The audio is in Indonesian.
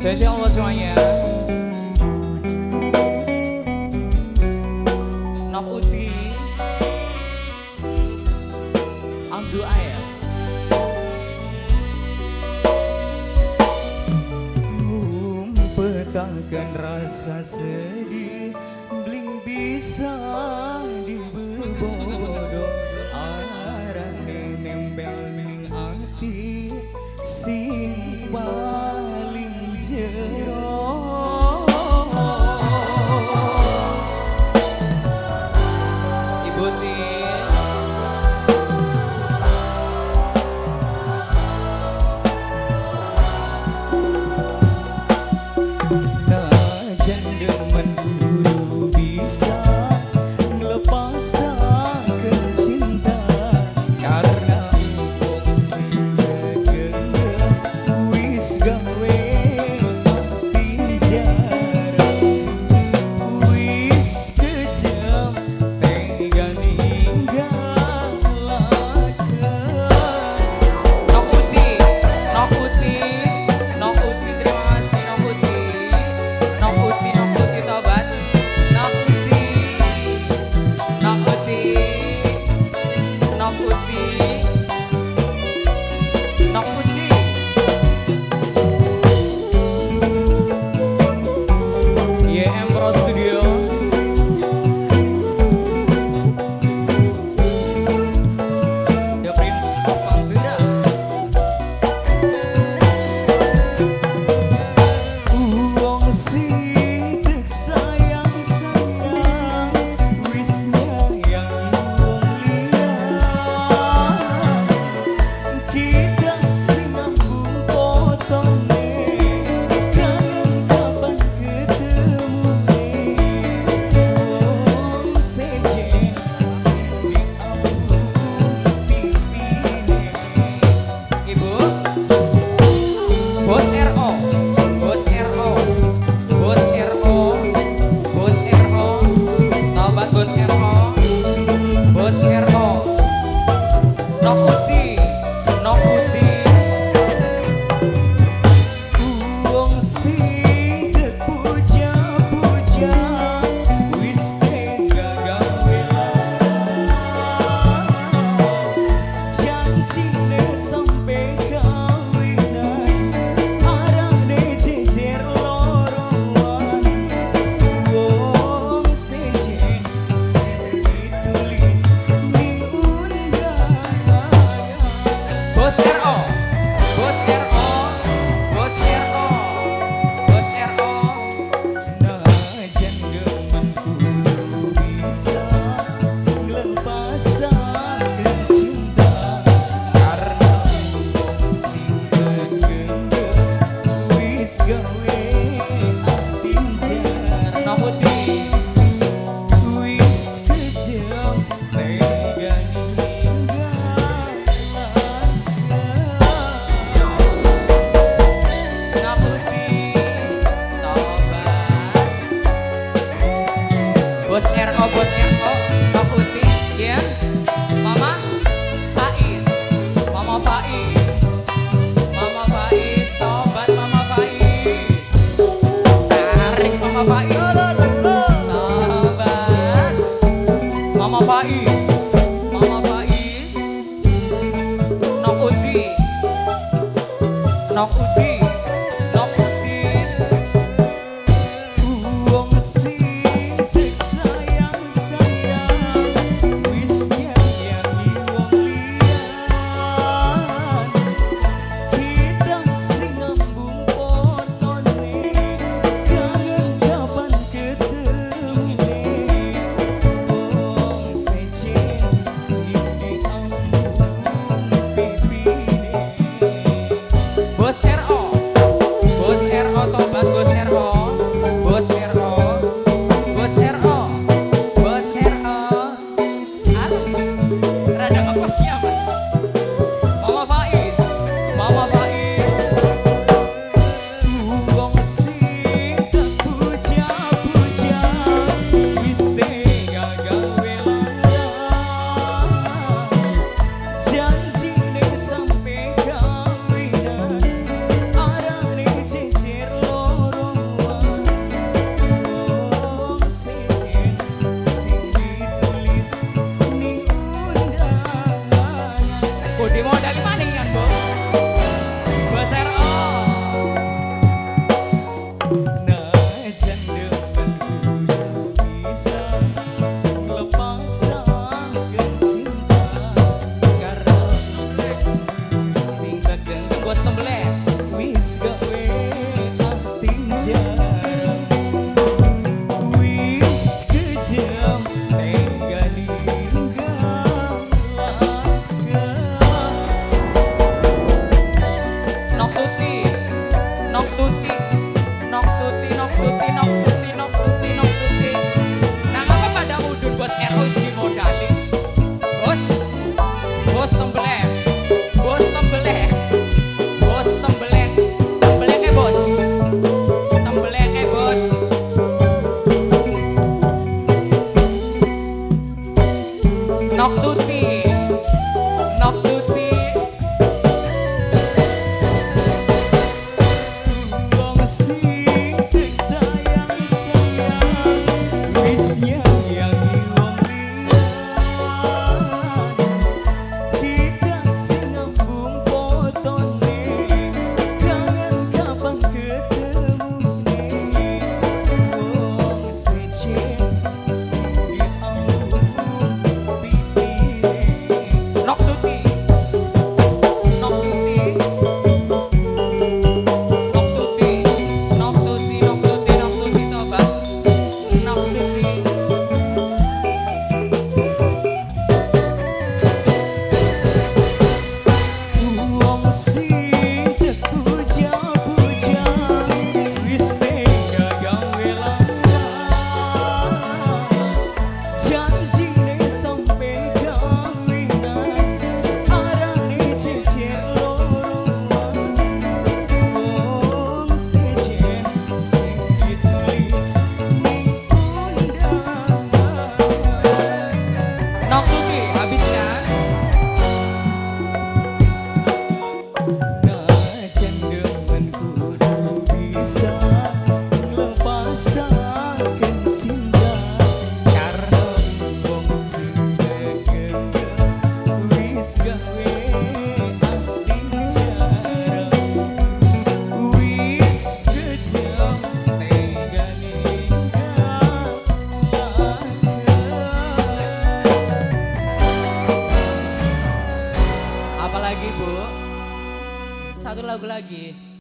Spesial buat semuanya. Nok Uti, Abdul Air. Ngumpetakan rasa sedih, bling bisa dibebodo. Arane nempel ning ati, sing paling jero. Ibu najan demen kudu bisa ngelepasaken cinta karena wong sing genggam wis gawe ati jare wis kejam tega ninggalaken. Nok Uti, Nok Uti, Nok Uti, terima kasih Nok Uti. Nok Uti, Nok Uti tobat. Nok Uti, Nok Uti, Nok Uti, Nok Uti. YM Pro Studio. The Prince of Pangdera. Wong sing sayang-sayang wis nyayang wong liya. Kita sing ngambung potone kangen kapan ketemune. Wong sejen sing diambung pipine. Ibu Bos RO, Bos RO, Bos RO, Bos RO, tobat Bos RO, Bos RO. Nok Uti, Nok Uti. Wong sing puja-puja wis tega gawe janjine sampe kawinan arane jejer loroan. Wong sejen sing ditulis ning undangan. Bos RO, Bos RO, Bos RO, Bos RO. Najan demen kudu bisa ngelepasaken cinta karena wong sing genggam wis gawe ati jar. Nok Uti wis kejam tega ninggalaken. Nok Uti tobat. Bos RO, Bos RO, Nok Uti, ya. Mama Faiz, Mama Faiz, Mama Faiz, tobat Mama Faiz. Tarik Mama Faiz, tobat. Mama Faiz, Mama Faiz. Nok Uti, Nok Uti, Nok Uti. Wong sing sayang-sayang wis nyanyi wong liya. Kita sing ngambung potone kangen kapan ketemune. Wong sejen sing diambung pipine. Bos RO, wis